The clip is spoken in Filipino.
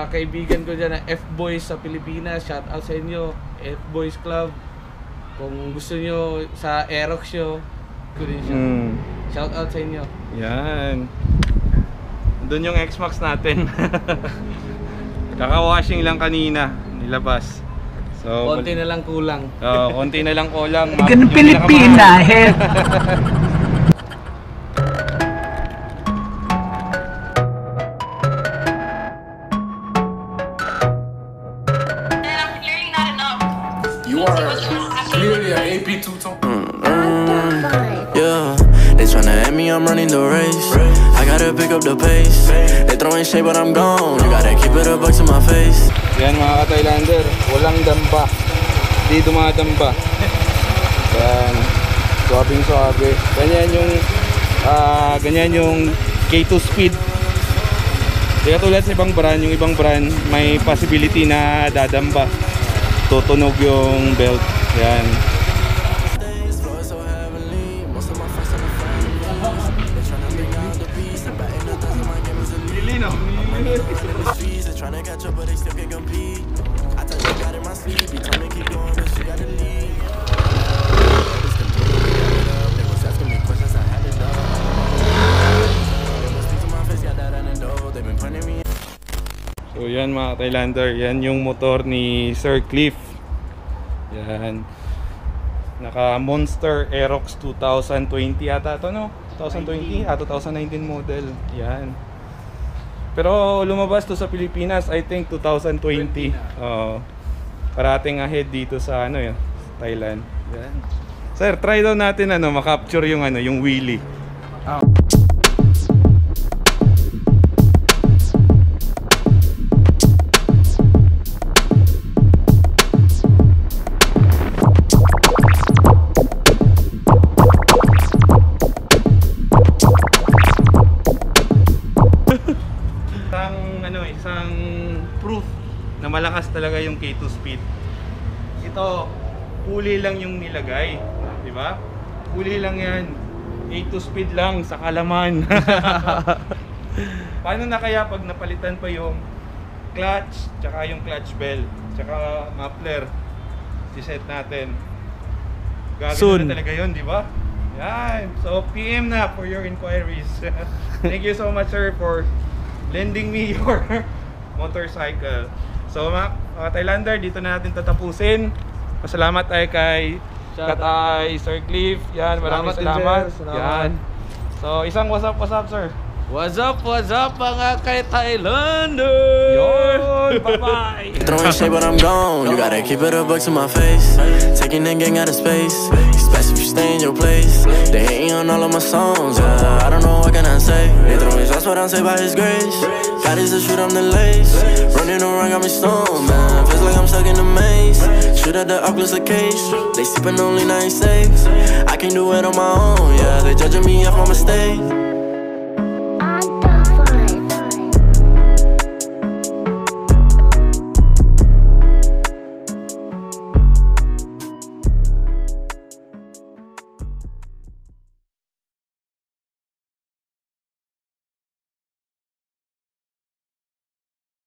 kaibigan ko dyan na F-Boys sa Pilipinas, shout out sa inyo, F-Boys Club. Kung gusto nyo sa Aerox show, kunin siya. Shout out sa inyo. Yan. Doon yung X-Max natin. Kaka-washing lang kanina, nilabas. So, konti na lang kulang. Konti na lang kulang. Ganun Pilipina, he. You are clearly an AP two-tone. Yeah, they tryna at me, I'm running the race. I gotta pick up the pace. They throwing shade, but I'm gone. You gotta keep it a buck to my face. Yan mga ka-Thailander, walang damba. Hindi dumadamba. Yan, swabing swabe. Ganyan yung K2 speed. Di katulad sa ibang brand, yung ibang brand may possibility na dadamba. Tutunog yung belt. Yan. So yan mga Thailander, yan yung motor ni Sir Cliff. Yan. Naka Monster Aerox 2020 yata ito, no? 2020? 2019 model. Yan. Pero lumabas to sa Pilipinas, I think 2020. Parating ahead dito sa ano yun, Thailand. Yan. Sir, try daw natin ma-capture yung yung wheelie. Isang proof na malakas talaga yung K2 speed. Ito, huli lang yung nilagay, di ba? Huli lang yan. K2 speed lang sa kalaman. Paano na kaya pag napalitan pa yung clutch, tsaka yung clutch bell, tsaka muffler, si-set natin. Gagawin na talaga yun, di ba? Yan. So, PM na for your inquiries. Thank you so much, sir, for lending me your motorcycle. So mga Thailander, dito na natin tatapusin. Pasalamat tayo kay Katay, Sir Cliff. Yan, maraming salamat. Yan. So isang what's up sir? What's up mga ka-Thailander? Yon, bye-bye. Throwing shade, but I'm gone. You gotta keep it a buck to my face. Taking the gang out of space. Especially if you stay in your place. They hating on all of my songs. I don't know what can I say. They throwing shots, but I'm saved by His grace. God is the shoot, I'm the lace. Running around, got me stoned, man. Feels like I'm stuck in a maze. Shoot at the Oculus case. They sipping only 96. I can do it on my own, yeah. They judging me off my mistakes.